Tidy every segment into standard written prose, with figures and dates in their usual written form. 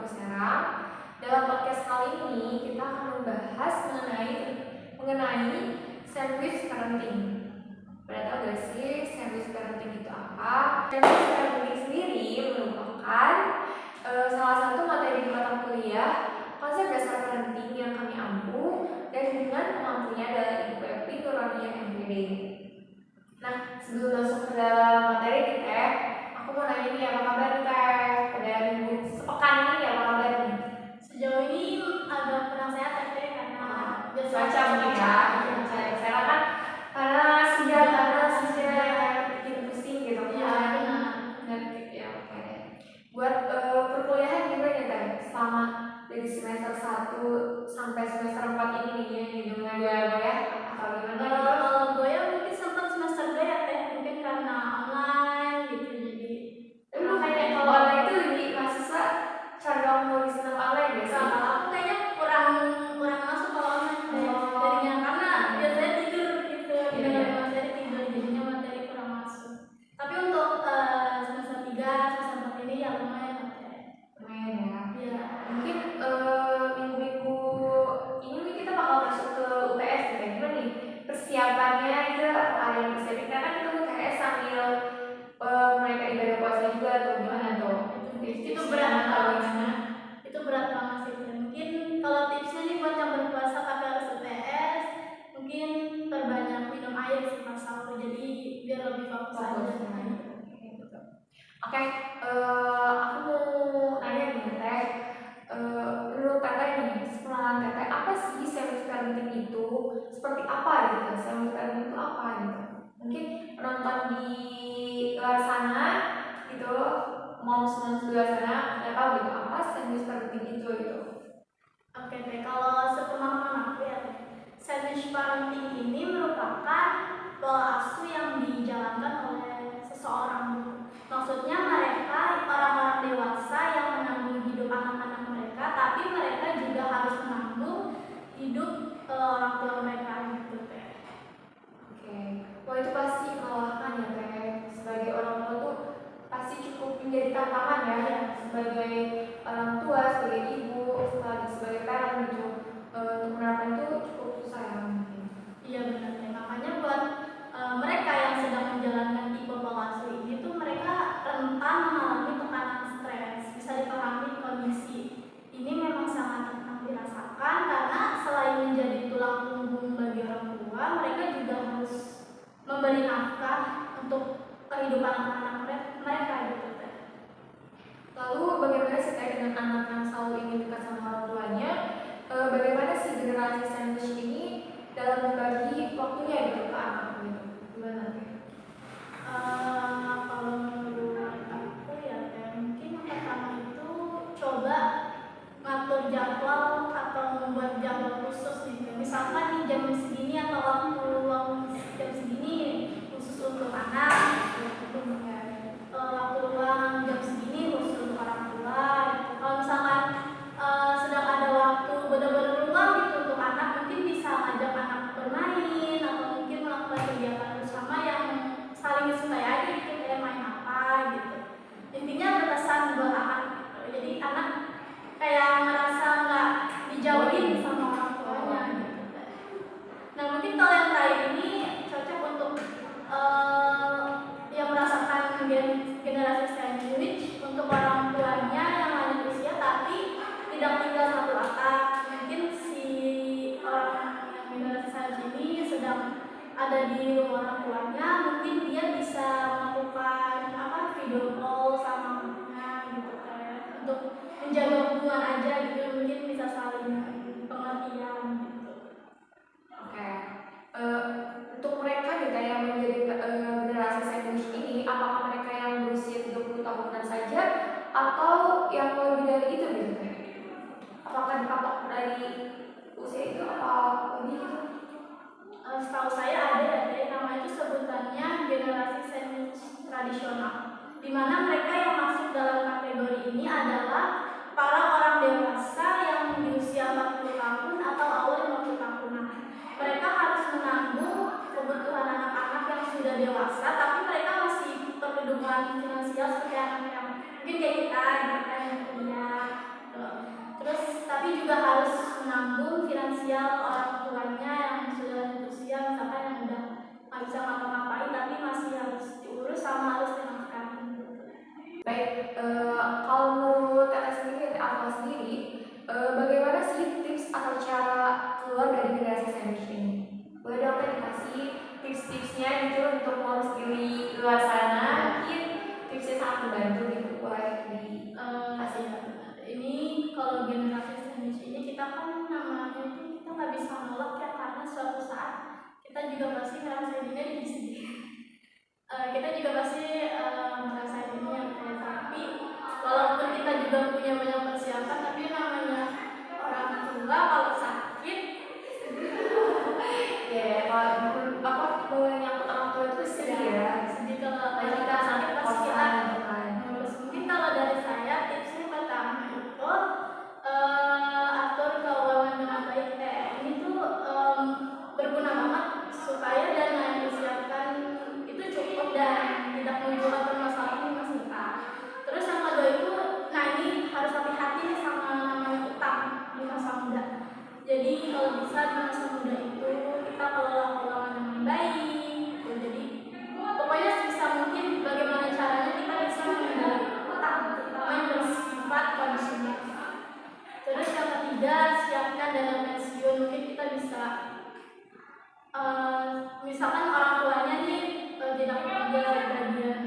Serang. Dalam podcast kali ini kita akan membahas mengenai sandwich parenting. Pada tahu gak sih sandwich parenting itu apa? Sandwich parenting sendiri merupakan salah satu materi di mata kuliah konsep dasar parenting yang kami ampuh dan dengan pengampunya adalah Ibu Epi Nurania MPD. Nah, sebelum masuk ke dalam materi nih Teh, aku mau nanya nih apa kabar nih Teh? Pada minggu sepekan ini apa kabar nih? Sejauh ini agak kurang sehat ya Teh, karena cuaca mungkin ya. Saya kan panas, bikin pusing gitu kan. Benar ya, oke. Buat perkuliahan gimana ya Teh? Selama dari semester 1 sampai semester 4 ini nih ya, dengan goyah-goyah atau gimana? Kalau goyah mungkin sempat semester 2 ya Teh, mungkin karena online gitu, jadi makanya kalau online itu lebih mahasiswa condong lebih senang online ya sih? Kalau aku kayaknya kurang masuk kalau online Teh, jadinya karena biasanya tidur gitu, materi tidur, jadinya materi kurang masuk. Tapi untuk semester 3, semester 4 ini ya lumayan Teh. Lumayan ya? Iya. Mungkin minggu-minggu ini kita bakal masuk ke UTS gitu ya. Gimana nih persiapannya itu? Apa ada yang persiapin? Karena kan kita UTS sambil mereka ibadah puasa juga tuh, gimana tuh? Itu berat banget. Itu berat banget sih. Mungkin kalau tipsnya nih buat yang berpuasa tapi harus UTS, mungkin perbanyak minum air sih pas sahur, jadi biar lebih fokus aja. Oke, aku mau nanya nih Teh, menurut Teteh nih, sepengalaman Teteh, apa sih sandwich parenting itu? Seperti apa gitu? Sandwich parenting itu apa gitu? Mungkin penonton di luar sana gitu, moms di luar sana nggak tahu gitu apa sandwich parenting itu gitu. Oke Teh, kalau sepemahaman aku ya Teh, sandwich parenting ini merupakan pola asuh yang dijalankan oleh seseorang. Maksudnya mereka orang-orang dewasa yang menanggung hidup anak-anak mereka, tapi mereka juga harus menanggung hidup orang tua mereka gitu Teh. Oke, wah itu pasti melelahkan ya Teh. Sebagai orang tua tuh pasti cukup menjadi tantangan ya. Sebagai orang tua, sebagai ibu, sebagai parent gitu, untuk menerapkan itu cukup susah ya mungkin. Iya benar Teh. Makanya buat mereka yang sedang menjalankan tipe pola asuh ini tuh mereka rentan mengalami tekanan stres. Bisa dipahami kondisi ini memang sangat rentan dirasakan karena selain menjadi tulang punggung bagi orang tua, mereka juga harus memberi nafkah untuk kehidupan anak-anak mereka gitu Teh. Lalu bagaimana sih Teh dengan anak yang selalu ingin dekat sama orang tuanya? Bagaimana sih generasi sandwich ini dalam membagi waktunya gitu ke anak gitu? Gimana Teh? Kalau menurut aku ya Teh, mungkin yang pertama itu coba ngatur jadwal atau membuat jadwal khusus gitu. Misalkan nih jam segini atau waktu jam segini khusus untuk anak, waktu luang jam segini khusus untuk orang tua. Gitu. Kalau misalkan sedang ada waktu benar-benar luang gitu untuk anak, mungkin bisa ngajak anak bermain atau mungkin melakukan kegiatan bersama yang saling disukai aja gitu, kayak main apa gitu. Intinya berkesan buat anak gitu. Jadi anak kayak ngerasa nggak dijauhin sama orang tuanya gitu. Nah mungkin kalau yang terakhir ini cocok untuk yang merasakan generasi sandwich untuk orang tuanya yang lanjut usia tapi tidak tinggal satu atap. Mungkin si orang yang generasi sandwich ini sedang ada di rumah orang tuanya, mungkin dia bisa melakukan video call sama anaknya gitu Teh, untuk menjaga hubungan aja gitu, mungkin bisa saling pengertian gitu. Oke. Untuk mereka gitu yang menjadi generasi sandwich ini, apakah mereka yang berusia 30 tahunan saja atau yang lebih dari itu gitu Teh? Apakah dipatok dari usia itu apa lebih gitu? Setahu saya ada ya Teh, nama itu sebutannya generasi sandwich tradisional, di mana mereka yang masuk dalam kategori ini adalah para orang dewasa yang di usia 40 tahun atau awal 50 tahunan. Mereka harus menanggung kebutuhan anak-anak yang sudah dewasa, tapi mereka masih perlu dukungan finansial seperti anak yang mungkin kayak kita yang kuliah tipsnya gitu untuk moms di luar sana, mungkin tipsnya sangat membantu gitu buat dikasih. Ini kalau generasi sandwich ini kita kan namanya itu kita nggak bisa nolak ya, karena suatu saat kita juga pasti ngerasain ini di sini. Kita juga pasti ngerasain ini ya, tapi walaupun kita juga punya banyak persiapan, tapi namanya orang tua kalau sakit Ya, kalau apa yang orang tua itu sedih ya. sedih. Kalau Kita kita sangat sakit pasti kita kosan gitu kan. ngurus. Mungkin kalau dari saya tipsnya pertama itu atur keuangan dengan baik. Ini tuh berguna banget supaya dana yang disiapkan itu cukup dan tidak menimbulkan permasalahan di masa depan. Terus yang kedua itu, nah ini harus hati-hati sama namanya utang di masa muda. Jadi kalau bisa di masa muda itu kita kelola keuangan dengan baik gitu. Jadi pokoknya sebisa mungkin bagaimana caranya kita bisa menghindari utang, terutama yang bersifat konsumen. Terus yang ketiga, siapkan dana pensiun. Mungkin kita bisa misalkan orang tuanya nih tidak bekerja di bagian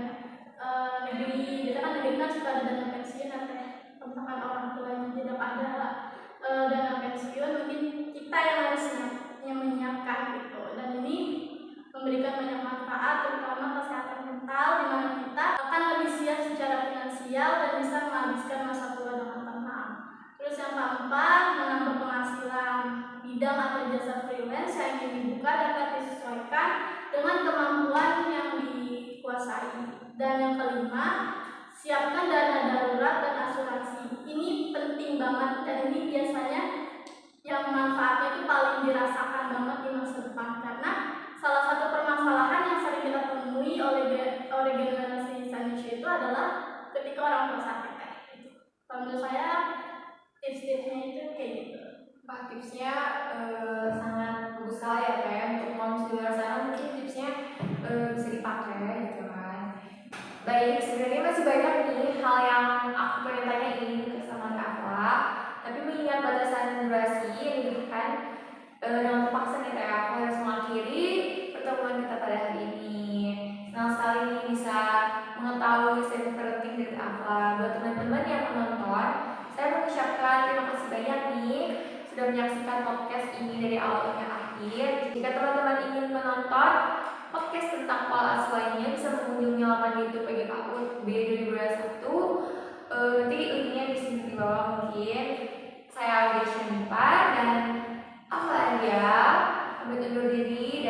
negeri, kita kan negeri kan suka ada dana pensiun, atau misalkan orang tuanya tidak ada dana pensiun, mungkin kita yang harus menyiapkan gitu. Dan ini memberikan banyak manfaat, terutama kesehatan mental, di mana kita akan lebih siap secara finansial dan bisa menghabiskan masa tua dengan tenang. Terus yang keempat, menambah penghasilan. Bidang atau jasa freelance yang ingin dibuka dapat disesuaikan dengan kemampuan yang dikuasai. Dan yang kelima, siapkan dana darurat dan asuransi. Ini penting banget, dan ini biasanya yang manfaatnya itu paling dirasakan banget di masa depan, karena salah satu permasalahan yang sering kita temui oleh generasi Indonesia itu adalah ketika orang tua sakit. Kalau menurut saya tips-tipsnya itu kayak gitu. Pak, tipsnya sangat bagus sekali ya Pak. Untuk moms di luar sana mungkin tipsnya bisa dipakai gitu kan. Baik, sebenarnya masih banyak nih hal yang aku pengen tanyain sama Kak Afla, tapi mengingat batasan durasi yang diberikan dengan terpaksa nih Kak, aku harus mengakhiri pertemuan kita pada hari ini. Senang sekali nih bisa mengetahui sharing parenting dari Kak Afla. Buat teman-teman yang menonton, saya mengucapkan terima kasih banyak nih sudah menyaksikan podcast ini dari awal hingga akhir. Jika teman-teman ingin menonton podcast tentang pola asuh lainnya, bisa mengunjungi laman YouTube PGKU B2021. Nanti linknya di sini di bawah mungkin. Saya Audia Shanipa dan Afla Adia pamit undur diri.